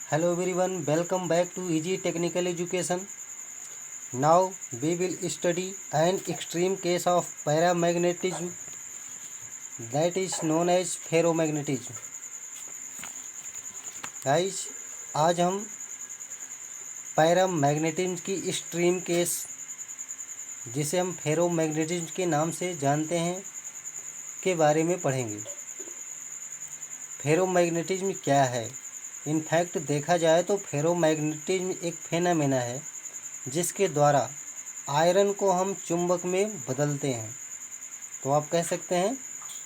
Hello everyone, welcome back to Easy Technical Education. Now we will study an extreme case of paramagnetism that is known as ferromagnetism. Guys, आज हम paramagnetism की extreme case जिसे हम ferromagnetism के नाम से जानते हैं के बारे में पढ़ेंगे। फेरोमैग्नेटिज्म क्या है? इनफैक्ट देखा जाए तो फेरोमैग्नेटिज्म एक फेनामेना है जिसके द्वारा आयरन को हम चुंबक में बदलते हैं। तो आप कह सकते हैं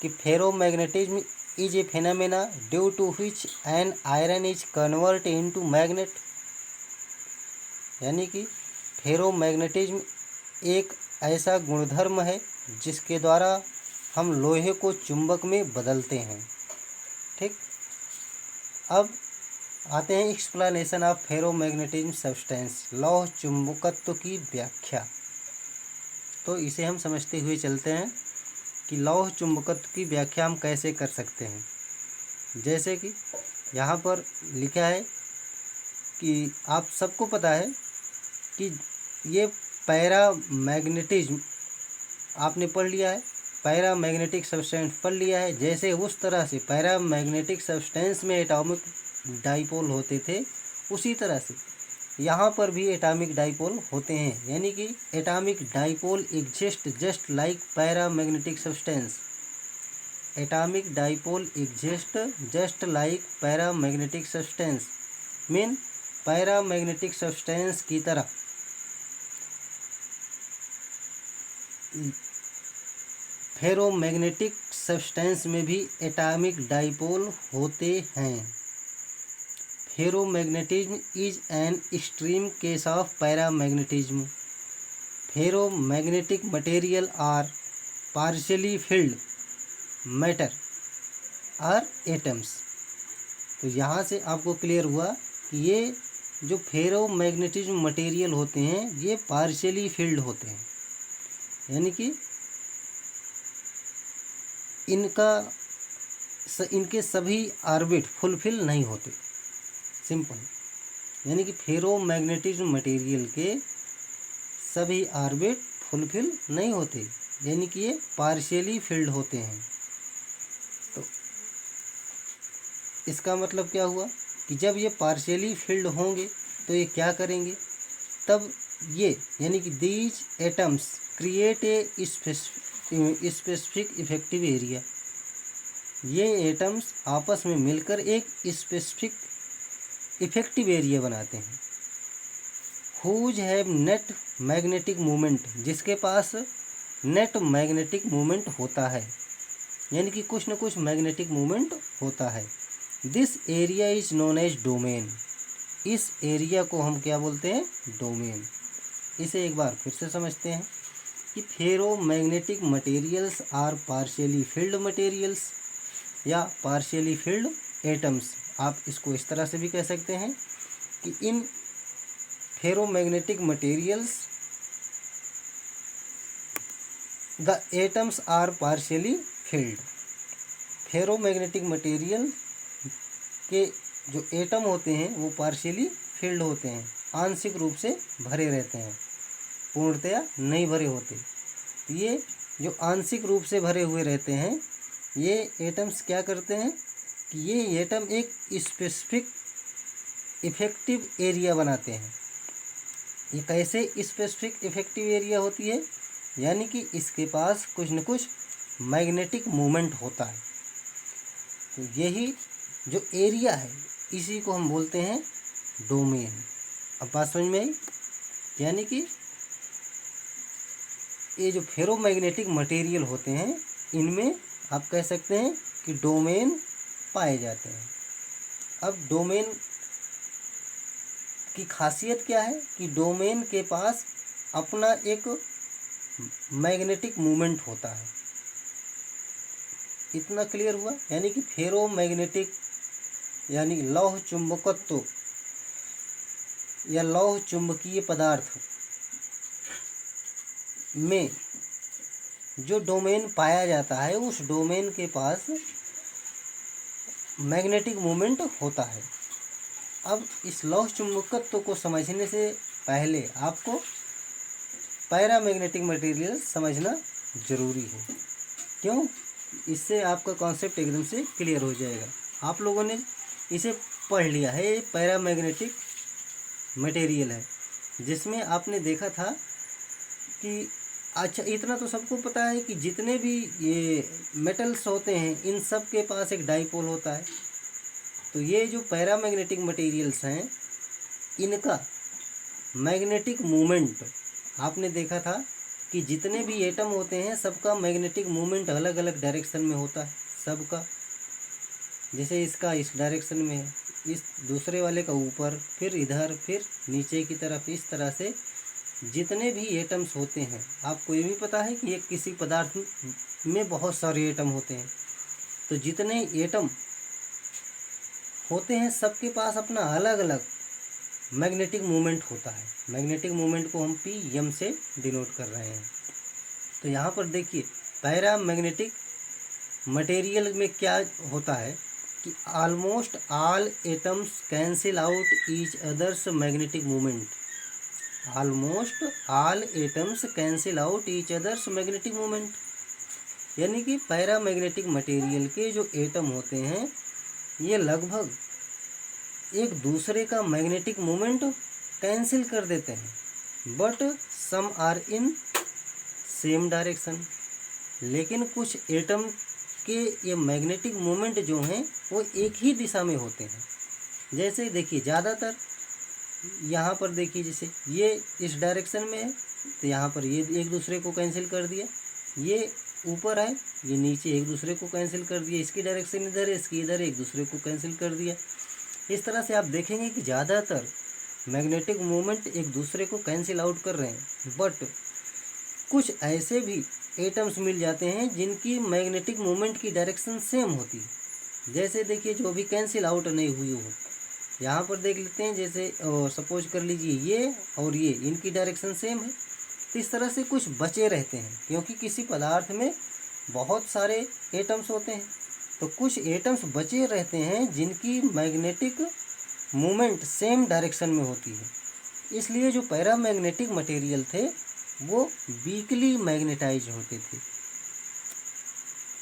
कि ferromagnetism is a phenomena due to which an iron is convert into magnet. यानी कि फेरोमैग्नेटिज्म एक ऐसा गुणधर्म है जिसके द्वारा हम लोहे को चुंबक में बदलते हैं। ठीक, अब आते हैं एक्सप्लेनेशन ऑफ फेरोमैग्नेटिज्म सब्सटेंस, लौह चुंबकत्व की व्याख्या। तो इसे हम समझते हुए चलते हैं कि लौह चुंबकत्व की व्याख्या हम कैसे कर सकते हैं। जैसे कि यहाँ पर लिखा है कि आप सबको पता है कि ये पैरामैग्नेटिज्म आपने पढ़ लिया है, पैरामैग्नेटिक सब्सटेंस पढ़ लिया है। जैसे उस तरह से पैरामैग्नेटिक सब्सटेंस में एटॉमिक डाइपोल होते थे, उसी तरह से यहाँ पर भी एटॉमिक डाइपोल होते हैं। यानी कि atomic dipole exist just like paramagnetic substance. Atomic dipole exist just like paramagnetic substance mean paramagnetic substance की तरह फेरोमैग्नेटिक सब्सटेंस में भी एटॉमिक डाइपोल होते हैं। Ferromagnetism is an extreme case of paramagnetism. Ferromagnetic material are partially filled matter are atoms. तो यहाँ से आपको क्लियर हुआ कि ये जो फेरोमैग्नेटिज्म मटेरियल होते हैं ये पार्शियली फिल्ड होते हैं। यानी कि इनके सभी ऑर्बिट फुलफिल नहीं होते। सिंपल, यानी कि फेरोमैग्नेटिज्म मटेरियल के सभी ऑर्बिट फुलफिल नहीं होते, यानी कि ये पार्शियली फिल्ड होते हैं। तो इसका मतलब क्या हुआ कि जब ये पार्शियली फिल्ड होंगे तो ये क्या करेंगे, तब ये यानी कि these atoms create a specific effective area. ये एटम्स आपस में मिलकर एक स्पेसिफिक इफेक्टिव एरिया बनाते हैं। Whose have net magnetic movement, जिसके पास नेट मैग्नेटिक मूवमेंट होता है, यानी कि कुछ न कुछ मैग्नेटिक मूवमेंट होता है। This area is known as domain. इस एरिया को हम क्या बोलते हैं? डोमेन। इसे एक बार फिर से समझते हैं कि ferromagnetic materials are partially filled materials या पार्शियली फिल्ड एटम्स। आप इसको इस तरह से भी कह सकते हैं कि in ferromagnetic materials the atoms are partially filled. Ferromagnetic material के जो एटम होते हैं वो पार्शियली फिल्ड होते हैं, आंशिक रूप से भरे रहते हैं, पूर्णतया नहीं भरे होते। तो ये जो आंशिक रूप से भरे हुए रहते हैं ये एटम्स क्या करते हैं कि ये एटम एक स्पेसिफिक इफेक्टिव एरिया बनाते हैं। ये कैसे स्पेसिफिक इफेक्टिव एरिया होती है? यानी कि इसके पास कुछ न कुछ मैग्नेटिक मूवमेंट होता है। तो यही जो एरिया है इसी को हम बोलते हैं डोमेन। अब बात समझ में आई? यानी कि ये जो फेरोमैग्नेटिक मटेरियल होते हैं इनमें आप कह सकते हैं कि डोमेन पाए जाते हैं। अब डोमेन की खासियत क्या है कि डोमेन के पास अपना एक मैग्नेटिक मूवमेंट होता है। इतना क्लियर हुआ? यानी कि फेरोमैग्नेटिक यानी लौह चुंबकत्व या लौह चुंबकीय पदार्थ में जो डोमेन पाया जाता है उस डोमेन के पास मैग्नेटिक मूवमेंट होता है। अब इस लौह चुंबकत्व को समझने से पहले आपको पैरामैग्नेटिक मटेरियल समझना जरूरी है। क्यों? इससे आपका कॉन्सेप्ट एकदम से क्लियर हो जाएगा। आप लोगों ने इसे पढ़ लिया है, ये पैरामैग्नेटिक मटेरियल है, जिसमें आपने देखा था कि अच्छा इतना तो सबको पता है कि जितने भी ये मेटल्स होते हैं इन सब के पास एक डाइपोल होता है। तो ये जो पैरामैग्नेटिक मटेरियल्स हैं इनका मैग्नेटिक मूवमेंट आपने देखा था कि जितने भी एटम होते हैं सबका मैग्नेटिक मूवमेंट अलग अलग डायरेक्शन में होता है सबका। जैसे इसका इस डायरेक्शन में है, इस दूसरे वाले का ऊपर, फिर इधर, फिर नीचे की तरफ, इस तरह से जितने भी एटम्स होते हैं। आपको ये भी पता है कि एक किसी पदार्थ में बहुत सारे एटम होते हैं, तो जितने एटम होते हैं सबके पास अपना अलग अलग मैग्नेटिक मूवमेंट होता है। मैग्नेटिक मूवमेंट को हम Pm से डिनोट कर रहे हैं। तो यहाँ पर देखिए पैरामैग्नेटिक मटेरियल में क्या होता है कि almost all atoms cancel out each others magnetic movement. Almost all atoms cancel out each others magnetic movement, यानी कि पैरामैग्नेटिक मटेरियल के जो एटम होते हैं ये लगभग एक दूसरे का मैग्नेटिक मूवमेंट कैंसिल कर देते हैं। But some are in same direction, लेकिन कुछ एटम के ये मैग्नेटिक मूवमेंट जो हैं वो एक ही दिशा में होते हैं। जैसे देखिए ज़्यादातर यहाँ पर देखिए, जैसे ये इस डायरेक्शन में है तो यहाँ पर ये एक दूसरे को कैंसिल कर दिया, ये ऊपर है ये नीचे एक दूसरे को कैंसिल कर दिया, इसकी डायरेक्शन इधर है इसकी इधर, एक दूसरे को कैंसिल कर दिया। इस तरह से आप देखेंगे कि ज़्यादातर मैग्नेटिक मूवमेंट एक दूसरे को कैंसिल आउट कर रहे हैं। बट कुछ ऐसे भी एटम्स मिल जाते हैं जिनकी मैग्नेटिक मूवमेंट की डायरेक्शन सेम होती है। जैसे देखिए जो भी कैंसिल आउट नहीं हुई हो, यहाँ पर देख लेते हैं, जैसे सपोज कर लीजिए ये और ये इनकी डायरेक्शन सेम है। तो इस तरह से कुछ बचे रहते हैं, क्योंकि किसी पदार्थ में बहुत सारे एटम्स होते हैं तो कुछ एटम्स बचे रहते हैं जिनकी मैग्नेटिक मूवमेंट सेम डायरेक्शन में होती है। इसलिए जो पैरामैग्नेटिक मटेरियल थे वो वीकली मैग्नेटाइज होते थे।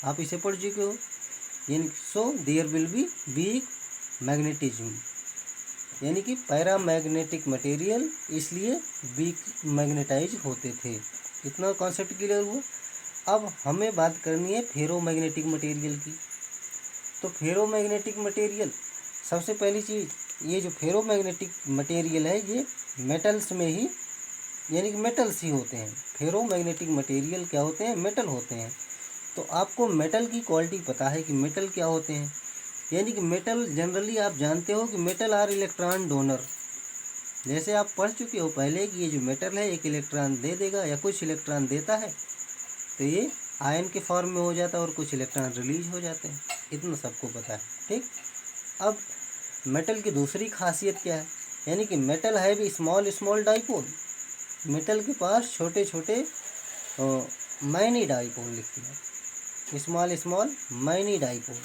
आप इसे पढ़ चुके हो, यानी so there will be weak magnetism, यानी कि पैरामैग्नेटिक मटेरियल इसलिए वीक मैग्नेटाइज होते थे। इतना कॉन्सेप्ट क्लियर हुआ। अब हमें बात करनी है फेरोमैग्नेटिक मटेरियल की। तो फेरोमैग्नेटिक मटेरियल, सबसे पहली चीज़ ये जो फेरोमैग्नेटिक मटेरियल है ये मेटल्स में ही, यानी कि मेटल्स ही होते हैं। फेरोमैग्नेटिक मटेरियल क्या होते हैं? मेटल होते हैं। तो आपको मेटल की क्वालिटी पता है कि मेटल क्या होते हैं, यानी कि मेटल जनरली आप जानते हो कि मेटल आर इलेक्ट्रॉन डोनर। जैसे आप पढ़ चुके हो पहले कि ये जो मेटल है एक इलेक्ट्रॉन दे देगा या कुछ इलेक्ट्रॉन देता है, तो ये आयन के फॉर्म में हो जाता है और कुछ इलेक्ट्रॉन रिलीज हो जाते हैं। इतना सबको पता है, ठीक। अब मेटल की दूसरी खासियत क्या है, यानी कि मेटल है भी स्मॉल स्मॉल डाइपोल। मेटल के पास छोटे छोटे मैनी डाइपोल लिखते हैं, small small many dipole.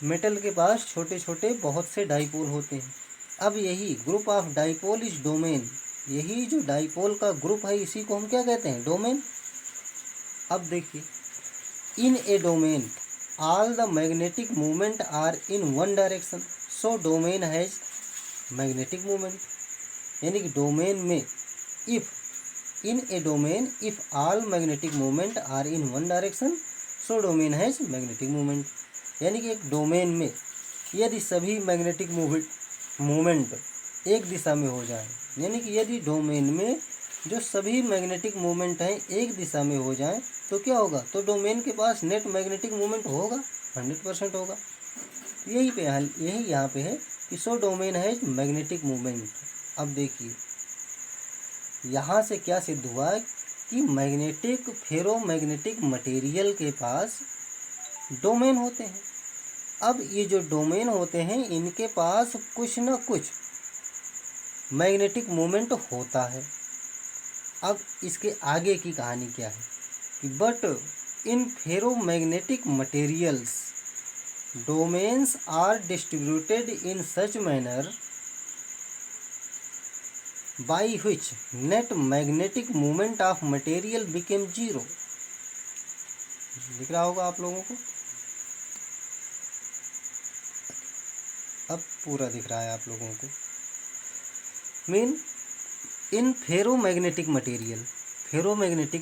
Metal के पास छोटे छोटे बहुत से डाइपोल होते हैं। अब यही group of dipole is domain, यही जो डाइपोल का ग्रुप है इसी को हम क्या कहते हैं? डोमेन। अब देखिए in a domain all the magnetic movement are in one direction, so domain has magnetic movement. यानी कि डोमेन में if in a domain if all magnetic movement are in one direction, so domain has magnetic movement. यानी कि एक domain में यदि सभी magnetic movement एक दिशा में हो जाए, यानी कि यदि डोमेन में जो सभी मैग्नेटिक मूवमेंट हैं एक दिशा में हो जाएं तो क्या होगा? तो डोमेन के पास नेट मैग्नेटिक मूवमेंट होगा, 100% होगा। यही यहाँ पे है कि सो डोमेन है मैग्नेटिक मूवमेंट। अब देखिए यहाँ से क्या सिद्ध हुआ कि मैग्नेटिक फेरोमैग्नेटिक मटेरियल के पास डोमेन होते हैं। अब ये जो डोमेन होते हैं इनके पास कुछ न कुछ मैग्नेटिक मूवमेंट होता है। अब इसके आगे की कहानी क्या है कि but in ferromagnetic materials domains are distributed in such manner by which net magnetic moment of material became zero। दिख रहा होगा आप लोगों को, अब पूरा दिख रहा है आप लोगों को। मीन इन फेरोमैग्नेटिक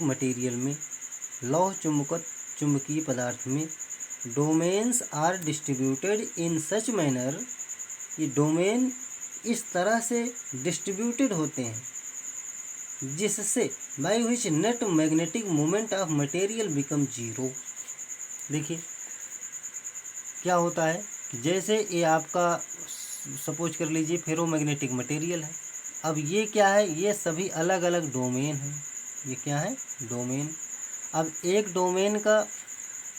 मटेरियल में लौह चुंबकीय पदार्थ में domains are distributed in such manner, ये डोमेन इस तरह से डिस्ट्रीब्यूटेड होते हैं जिससे by which net magnetic moment of material become zero. देखिए क्या होता है, जैसे ये आपका सपोज कर लीजिए फेरोमैग्नेटिक मटेरियल है। अब ये क्या है, ये सभी अलग अलग डोमेन हैं। ये क्या है, डोमेन। अब एक डोमेन का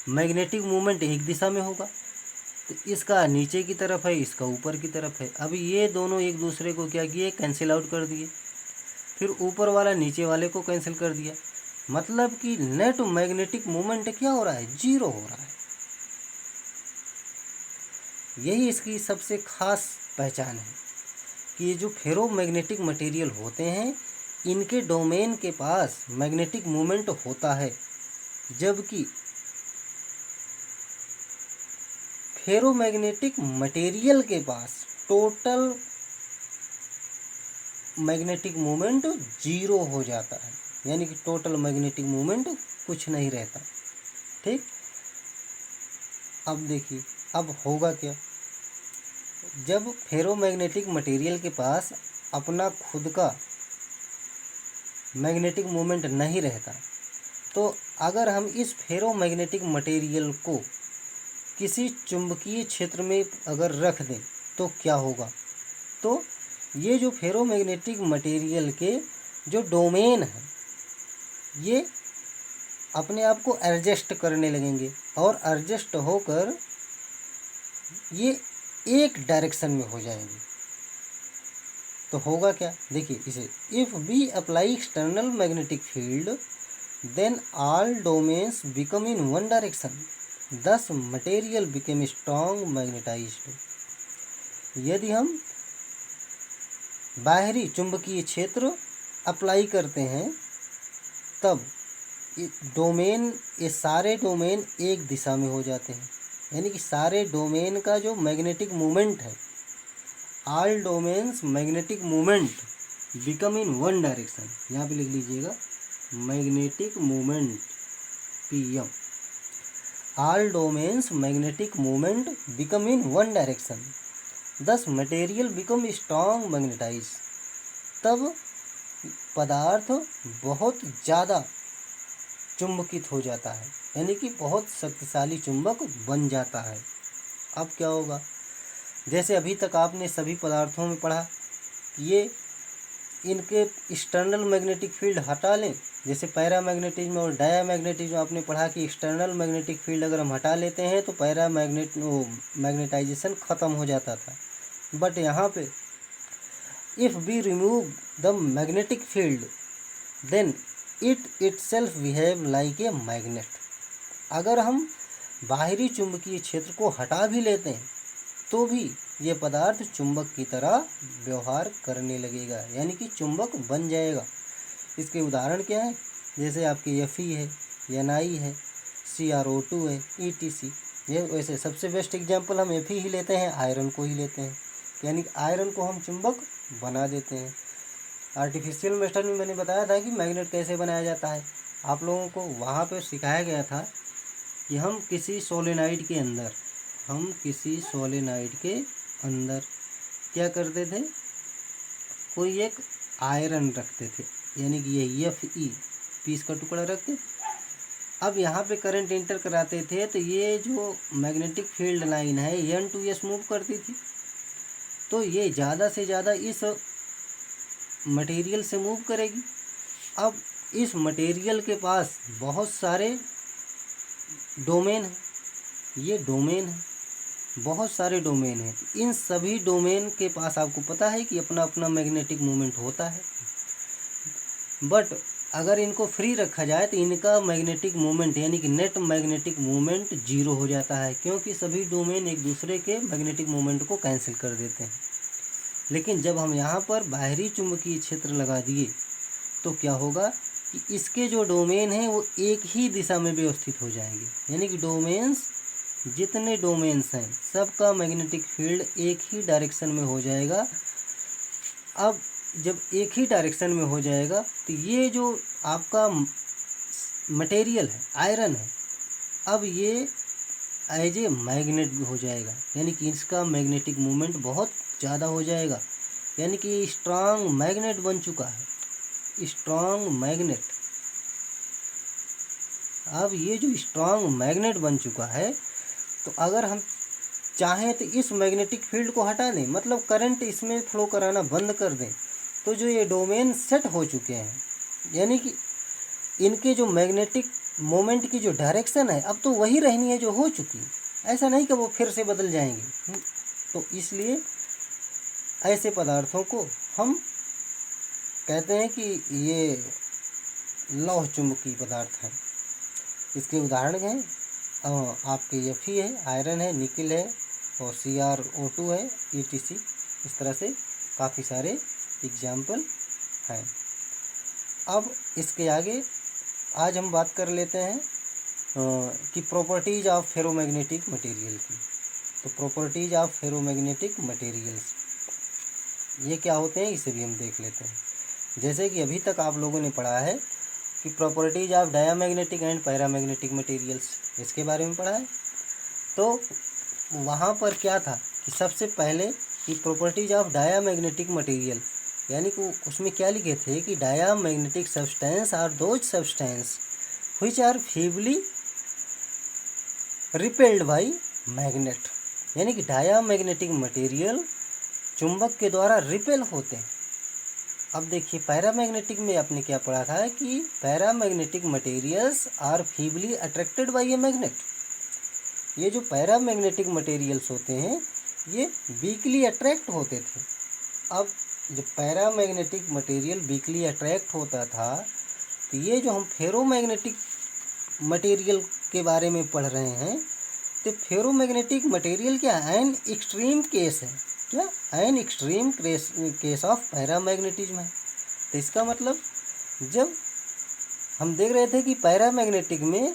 मैग्नेटिक मोमेंट एक दिशा में होगा, तो इसका नीचे की तरफ है, इसका ऊपर की तरफ है। अब ये दोनों एक दूसरे को क्या किए, कैंसिल आउट कर दिए। फिर ऊपर वाला नीचे वाले को कैंसिल कर दिया। मतलब कि नेट मैग्नेटिक मोमेंट क्या हो रहा है, जीरो हो रहा है। यही इसकी सबसे खास पहचान है कि ये जो फेरोमैग्नेटिक मटेरियल होते हैं इनके डोमेन के पास मैग्नेटिक मोमेंट होता है, जबकि फेरोमैग्नेटिक मटेरियल के पास टोटल मैग्नेटिक मोमेंट जीरो हो जाता है, यानी कि टोटल मैग्नेटिक मोमेंट कुछ नहीं रहता। ठीक, अब देखिए अब होगा क्या, जब फेरोमैग्नेटिक मटेरियल के पास अपना खुद का मैग्नेटिक मोमेंट नहीं रहता, तो अगर हम इस फेरोमैग्नेटिक मटेरियल को किसी चुंबकीय क्षेत्र में अगर रख दें तो क्या होगा, तो ये जो फेरोमैग्नेटिक मटेरियल के जो डोमेन है ये अपने आप को एडजस्ट करने लगेंगे और एडजस्ट होकर ये एक डायरेक्शन में हो जाएंगे। तो होगा क्या, देखिए इसे, if we apply external magnetic field then all domains become in one direction, this material became strong magnetised. यदि हम बाहरी चुंबकीय क्षेत्र अप्लाई करते हैं तब डोमेन, ये सारे डोमेन एक दिशा में हो जाते हैं, यानी कि सारे डोमेन का जो मैग्नेटिक मोमेंट है, all domains magnetic moment become in one direction. यहाँ पे लिख लीजिएगा magnetic moment PM, all domains magnetic moment become in one direction, this material become strong magnetise. तब पदार्थ बहुत ज़्यादा चुंबकित हो जाता है, यानी कि बहुत शक्तिशाली चुंबक बन जाता है। अब क्या होगा, जैसे अभी तक आपने सभी पदार्थों में पढ़ा कि ये इनके एक्सटर्नल मैग्नेटिक फील्ड हटा लें, जैसे पैरामैग्नेटिज्म और डायामैग्नेटिज्म आपने पढ़ा कि एक्सटर्नल मैग्नेटिक फील्ड अगर हम हटा लेते हैं तो मैग्नेटाइजेशन ख़त्म हो जाता था। बट यहाँ पे if we remove the magnetic field then it itself behave like a magnet. अगर हम बाहरी चुंबकीय क्षेत्र को हटा भी लेते हैं तो भी ये पदार्थ चुंबक की तरह व्यवहार करने लगेगा, यानी कि चुंबक बन जाएगा। इसके उदाहरण क्या है, जैसे आपके Fe है, Ni है, CrO2 है, ETC। ये वैसे सबसे बेस्ट एग्जांपल हम Fe ही लेते हैं, आयरन को ही लेते हैं, यानी कि आयरन को हम चुंबक बना देते हैं। आर्टिफिशियल मेथड में मैंने बताया था कि मैग्नेट कैसे बनाया जाता है। आप लोगों को वहाँ पे सिखाया गया था कि हम किसी सोलेनाइड के अंदर क्या करते थे, कोई एक आयरन रखते थे, यानी कि ये Fe पीस का टुकड़ा रखते थे। अब यहाँ पे करंट इंटर कराते थे तो ये जो मैग्नेटिक फील्ड लाइन है N to S मूव करती थी, तो ये ज़्यादा से ज़्यादा इस मटेरियल से मूव करेगी। अब इस मटेरियल के पास बहुत सारे डोमेन हैं, ये डोमेन है, बहुत सारे डोमेन हैं। तो इन सभी डोमेन के पास आपको पता है कि अपना अपना मैग्नेटिक मोमेंट होता है, बट अगर इनको फ्री रखा जाए तो इनका मैग्नेटिक मोमेंट यानी कि नेट मैग्नेटिक मोमेंट जीरो हो जाता है, क्योंकि सभी डोमेन एक दूसरे के मैग्नेटिक मोमेंट को कैंसिल कर देते हैं। लेकिन जब हम यहाँ पर बाहरी चुंबकीय क्षेत्र लगा दिए तो क्या होगा कि इसके जो डोमेन हैं वो एक ही दिशा में व्यवस्थित हो जाएंगे, यानी कि डोमेन्स जितने डोमेन्स हैं सबका मैग्नेटिक फील्ड एक ही डायरेक्शन में हो जाएगा। अब जब एक ही डायरेक्शन में हो जाएगा तो ये जो आपका मटेरियल है, आयरन है, अब ये एज ए मैग्नेट हो जाएगा, यानी कि इसका मैग्नेटिक मोमेंट बहुत ज़्यादा हो जाएगा, यानी कि ये स्ट्रांग मैग्नेट बन चुका है, स्ट्रांग मैग्नेट। अब ये जो स्ट्रांग मैग्नेट बन चुका है तो अगर हम चाहें तो इस मैग्नेटिक फील्ड को हटा दें, मतलब करंट इसमें फ्लो कराना बंद कर दें, तो जो ये डोमेन सेट हो चुके हैं, यानी कि इनके जो मैग्नेटिक मोमेंट की जो डायरेक्शन है अब तो वही रहनी है जो हो चुकी है, ऐसा नहीं कि वो फिर से बदल जाएंगे। तो इसलिए ऐसे पदार्थों को हम कहते हैं कि ये लौह चुंबकीय पदार्थ हैं। इसके उदाहरण हैं आपके Fe है, आयरन है, निकल है और CrO2 है, ETC। इस तरह से काफ़ी सारे एग्जाम्पल हैं। अब इसके आगे आज हम बात कर लेते हैं कि प्रॉपर्टीज़ ऑफ फेरोमैग्नेटिक मटेरियल की। तो प्रॉपर्टीज़ ऑफ फेरोमैग्नेटिक मटेरियल्स ये क्या होते हैं इसे भी हम देख लेते हैं। जैसे कि अभी तक आप लोगों ने पढ़ा है कि properties of diamagnetic and paramagnetic materials, इसके बारे में पढ़ा है। तो वहाँ पर क्या था कि सबसे पहले कि प्रॉपर्टीज़ ऑफ डायामैग्नेटिक मटेरियल, यानी कि उसमें क्या लिखे थे कि diamagnetic substance are those substance which are feebly repelled by magnet, यानी कि डायामैग्नेटिक मटेरियल चुंबक के द्वारा रिपेल होते हैं। अब देखिए पैरामैग्नेटिक में आपने क्या पढ़ा था कि paramagnetic materials are feebly attracted by a magnet. ये जो पैरामैग्नेटिक मटेरियल्स होते हैं ये वीकली अट्रैक्ट होते थे। अब जब पैरामैग्नेटिक मटेरियल वीकली अट्रैक्ट होता था तो ये जो हम फेरोमैग्नेटिक मटेरियल के बारे में पढ़ रहे हैं तो फेरोमैग्नेटिक मटेरियल क्या एन एक्सट्रीम केस है, क्या N extreme case of paramagnetism है। तो इसका मतलब जब हम देख रहे थे कि पैरामैग्नेटिक में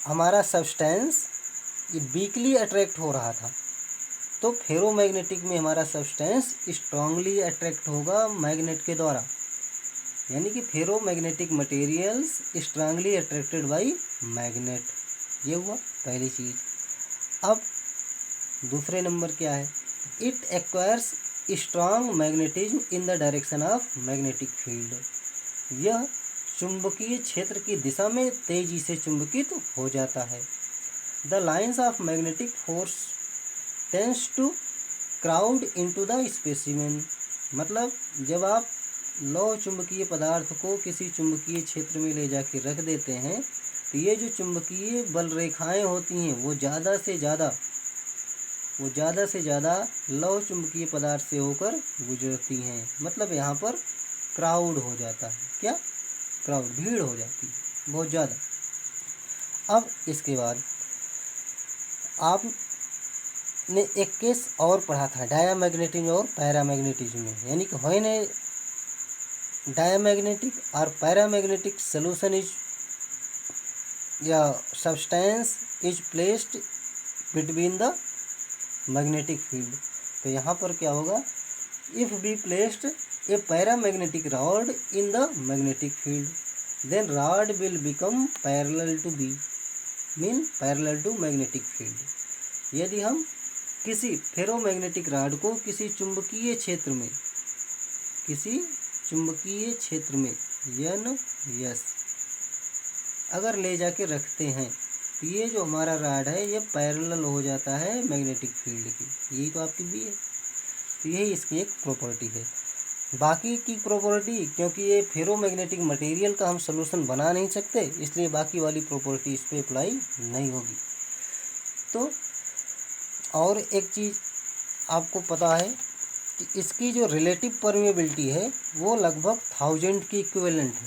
हमारा सब्सटेंस ये वीकली अट्रैक्ट हो रहा था, तो फेरोमैग्नेटिक में हमारा सब्सटेंस स्ट्रांगली अट्रैक्ट होगा मैग्नेट के द्वारा, यानी कि ferromagnetic materials strongly attracted by magnet. ये हुआ पहली चीज़। अब दूसरे नंबर क्या है, it acquires strong magnetism in the direction of magnetic field, यह चुंबकीय क्षेत्र की दिशा में तेजी से चुंबकित हो जाता है। The lines of magnetic force tends to crowd into the specimen, मतलब जब आप लौह चुंबकीय पदार्थ को किसी चुंबकीय क्षेत्र में ले जाके रख देते हैं तो ये जो चुंबकीय बल रेखाएं होती हैं वो ज़्यादा से ज़्यादा लौह चुंबकीय पदार्थ से होकर गुजरती हैं, मतलब यहाँ पर क्राउड हो जाता है, क्या क्राउड, भीड़ हो जाती है बहुत ज़्यादा। अब इसके बाद आपने एक केस और पढ़ा था डायामैग्नेटिज्म और पैरामैग्नेटिज्म में, यानी कि व्हेन ए डायामैग्नेटिक और पैरामैग्नेटिक सॉल्यूशन इज या substance is placed between the magnetic field. तो यहाँ पर क्या होगा, if be placed a paramagnetic rod in the magnetic field then rod will become parallel to B, mean parallel to magnetic field. यदि हम किसी ferromagnetic rod को किसी चुंबकीय क्षेत्र में यन यस अगर ले जाके रखते हैं तो ये जो हमारा रॉड है ये पैरेलल हो जाता है मैग्नेटिक फील्ड की, यही तो आपकी बी है। तो यही इसकी एक प्रॉपर्टी है। बाकी की प्रॉपर्टी, क्योंकि ये फेरोमैग्नेटिक मटेरियल का हम सलूशन बना नहीं सकते इसलिए बाकी वाली प्रॉपर्टी इस पर अप्लाई नहीं होगी। तो और एक चीज़ आपको पता है कि इसकी जो रिलेटिव परमेबिलिटी है वो लगभग 1000 की इक्विवेलेंट है,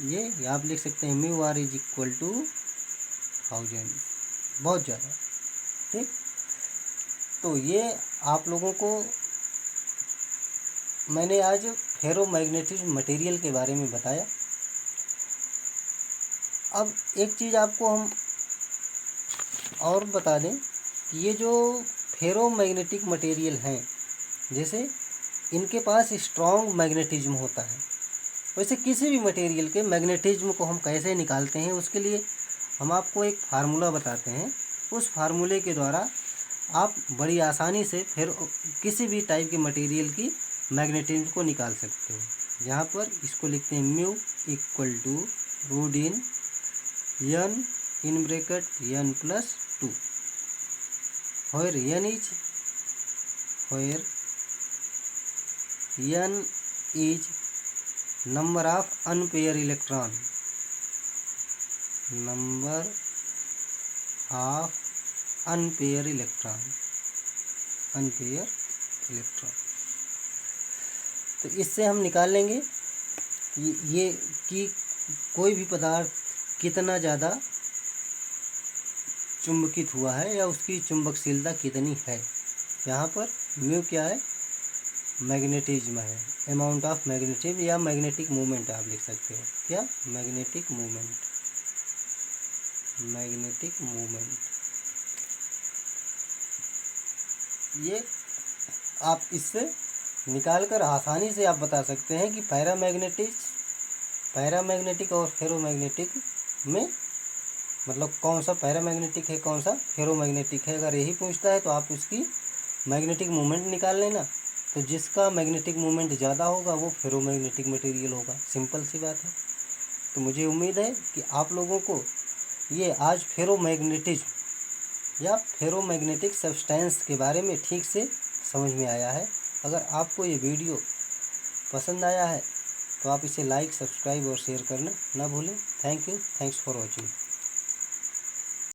ये आप लिख सकते हैं mu R is equal to 1000, बहुत ज़्यादा। ठीक, तो ये आप लोगों को मैंने आज फेरोमैग्नेटिक मटेरियल के बारे में बताया। अब एक चीज़ आपको हम और बता दें कि ये जो फेरोमैग्नेटिक मटेरियल हैं, जैसे इनके पास स्ट्रॉन्ग मैग्नेटिज्म होता है, वैसे किसी भी मटेरियल के मैग्नेटिज्म को हम कैसे निकालते हैं उसके लिए हम आपको एक फार्मूला बताते हैं। उस फार्मूले के द्वारा आप बड़ी आसानी से फिर किसी भी टाइप के मटेरियल की मैग्नेटिज्म को निकाल सकते हो। यहाँ पर इसको लिखते हैं mu equal to root in n in bracket n plus 2, where n is number of unpaired electron, number of unpaired electron। तो इससे हम निकाल लेंगे ये कि कोई भी पदार्थ कितना ज़्यादा चुंबकित हुआ है या उसकी चुंबकशीलता कितनी है। यहाँ पर म्यू क्या है, मैग्नेटिज्म है, अमाउंट ऑफ मैग्नेटिज्म या मैग्नेटिक मूवमेंट आप लिख सकते हो। क्या, मैग्नेटिक मूवमेंट। ये आप इससे निकालकर आसानी से आप बता सकते हैं कि पैरामैग्नेटिक और फेरोमैग्नेटिक में मतलब कौन सा पैरामैग्नेटिक है कौन सा फेरोमैग्नेटिक है। अगर यही पूछता है तो आप उसकी मैग्नेटिक मूवमेंट निकाल लेना, तो जिसका मैग्नेटिक मूवमेंट ज़्यादा होगा वो फेरोमैग्नेटिक मटेरियल होगा। सिंपल सी बात है। तो मुझे उम्मीद है कि आप लोगों को ये आज फेरोमैग्नेटिज्म या फेरोमैग्नेटिक सब्सटेंस के बारे में ठीक से समझ में आया है। अगर आपको ये वीडियो पसंद आया है तो आप इसे लाइक, सब्सक्राइब और शेयर करना ना भूलें। Thank you, thanks for watching.